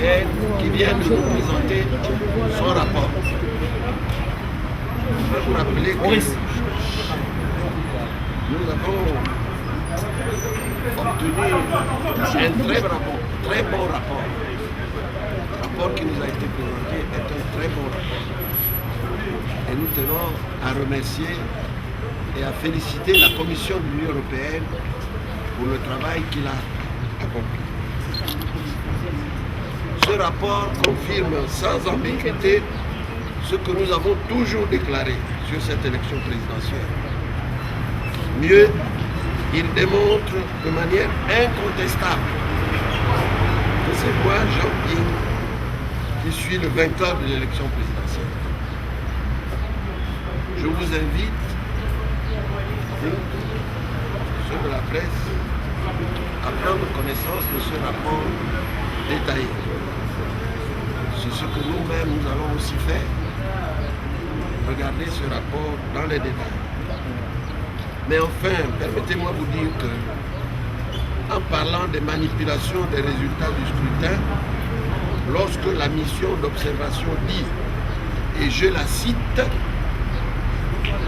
européenne qui vient de nous présenter son rapport. Je vais vous rappeler que nous avons obtenu un très bon rapport. Le rapport qui nous a été présenté est un très bon rapport. Et nous tenons à remercier et à féliciter la Commission de l'Union européenne pour le travail qu'il a accompli. Ce rapport confirme sans ambiguïté ce que nous avons toujours déclaré sur cette élection présidentielle. Mieux, il démontre de manière incontestable que c'est moi, Jean Ping, qui suis le vainqueur de l'élection présidentielle. Je vous invite, ceux de la presse, à prendre connaissance de ce rapport détaillé. C'est ce que nous-mêmes nous allons aussi faire. Regardez ce rapport dans les détails. Mais enfin, permettez-moi de vous dire que, en parlant des manipulations des résultats du scrutin, lorsque la mission d'observation dit, et je la cite,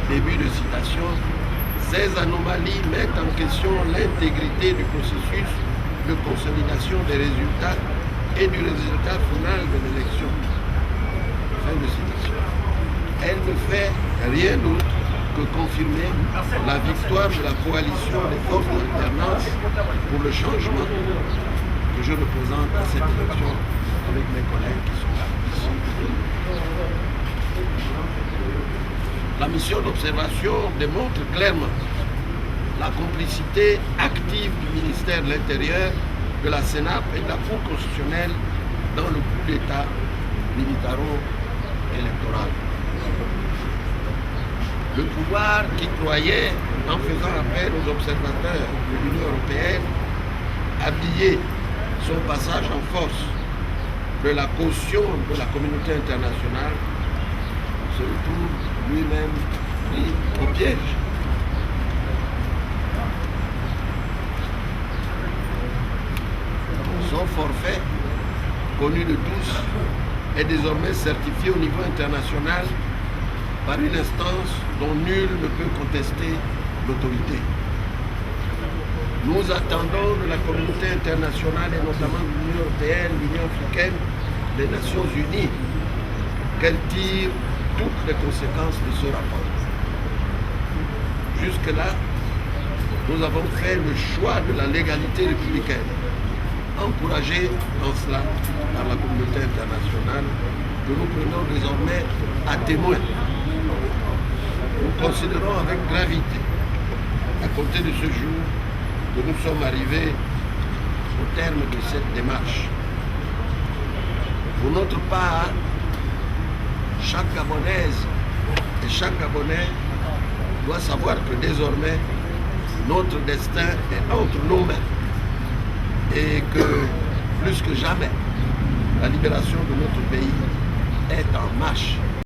début de citation, ces anomalies mettent en question l'intégrité du processus de consolidation des résultats et du résultat final de l'élection. Fin de citation. Elle ne fait rien d'autre que confirmer la victoire de la coalition des forces d'alternance pour le changement que je représente à cette élection avec mes collègues qui sont là ici. La mission d'observation démontre clairement la complicité active du ministère de l'Intérieur, de la Sénat et de la Cour constitutionnelle dans le coup d'État militaro-électoral. Le pouvoir qui croyait, en faisant appel aux observateurs de l'Union européenne, habiller son passage en force de la caution de la communauté internationale, se retrouve lui-même pris au piège. Son forfait, connu de tous, est désormais certifié au niveau international par une instance dont nul ne peut contester l'autorité. Nous attendons de la communauté internationale et notamment de l'Union européenne, l'Union africaine, les Nations unies, qu'elle tire toutes les conséquences de ce rapport. Jusque-là, nous avons fait le choix de la légalité républicaine, encouragée en cela par la communauté internationale, que nous prenons désormais à témoin. Nous considérons avec gravité, à compter de ce jour, que nous sommes arrivés au terme de cette démarche. Pour notre part, chaque Gabonaise et chaque Gabonais doit savoir que désormais, notre destin est entre nos mains et que, plus que jamais, la libération de notre pays est en marche.